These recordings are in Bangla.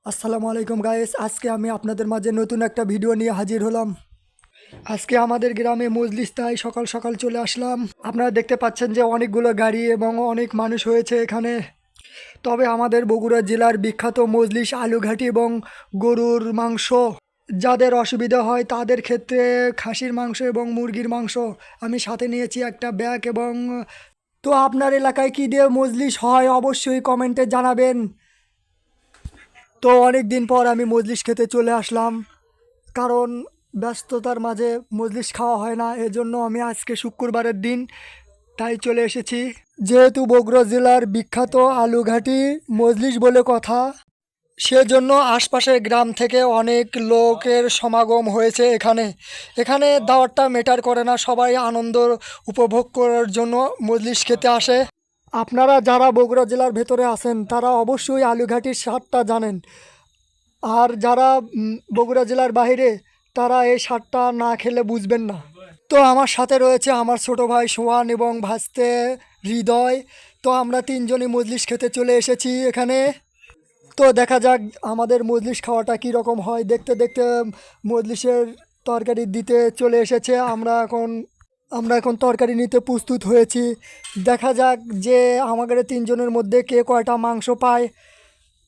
আসসালামু আলাইকুম গাইস, আজকে আমি আপনাদের মাঝে নতুন একটা ভিডিও নিয়ে হাজির হলাম। আজকে আমাদের গ্রামে মজলিস, তাই সকাল সকাল চলে আসলাম। আপনারা দেখতে পাচ্ছেন যে অনেকগুলো গাড়ি এবং অনেক মানুষ হয়েছে এখানে। তবে আমাদের বগুড়া জেলার বিখ্যাত মজলিস আলুঘাটি এবং গরুর মাংস, যাদের অসুবিধা হয় তাদের ক্ষেত্রে খাসির মাংস এবং মুরগির মাংস আমি সাথে নিয়েছি একটা ব্যাগ। এবং তো আপনার এলাকায় কী দিয়ে মজলিস হয় অবশ্যই কমেন্টে জানাবেন। তো অনেক দিন পর আমি মজলিস খেতে চলে আসলাম, কারণ ব্যস্ততার মাঝে মজলিস খাওয়া হয় না, এজন্য আমি আজকে শুক্রবারের দিন তাই চলে এসেছি। যেহেতু বগুড়া জেলার বিখ্যাত আলুঘাটি মজলিস বলে কথা, সেজন্য আশপাশের গ্রাম থেকে অনেক লোকের সমাগম হয়েছে এখানে। এখানে দাওয়াতটা ম্যাটার করে না, সবাই আনন্দ উপভোগ করার জন্য মজলিস খেতে আসে। আপনারা যারা বগুড়া জেলার ভেতরে আছেন তারা অবশ্যই আলুঘাটির স্বাদটা জানেন, আর যারা বগুড়া জেলার বাইরে তারা এই স্বাদটা না খেলে বুঝবেন না। তো আমার সাথে রয়েছে আমার ছোট ভাই সোহান এবং ভাস্তে হৃদয়। তো আমরা তিনজনই মজলিস খেতে চলে এসেছি এখানে। তো দেখা যাক আমাদের মজলিস খাওয়াটা কী রকম হয়। দেখতে দেখতে মজলিসের তরকারি দিতে চলে এসেছে। আমরা এখন তরকারি নিতে প্রস্তুত হয়েছি। দেখা যাক যে আমাদের তিনজনের মধ্যে কে কয়টা মাংস পায়।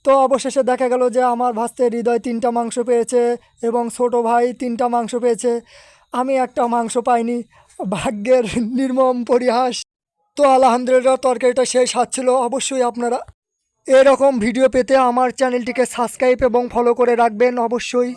তো অবশেষে দেখা গেল যে আমার ভাস্তে হৃদয় 3টা মাংস পেয়েছে এবং ছোট ভাই 3টা মাংস পেয়েছে। আমি একটা মাংস পাইনি, ভাগ্যের নির্মম পরিহাস। তো আলহামদুলিল্লাহ তরকারিটা সেই স্বাদ ছিল। অবশ্যই আপনারা এরকম ভিডিও পেতে আমার চ্যানেলটিকে সাবস্ক্রাইব এবং ফলো করে রাখবেন অবশ্যই।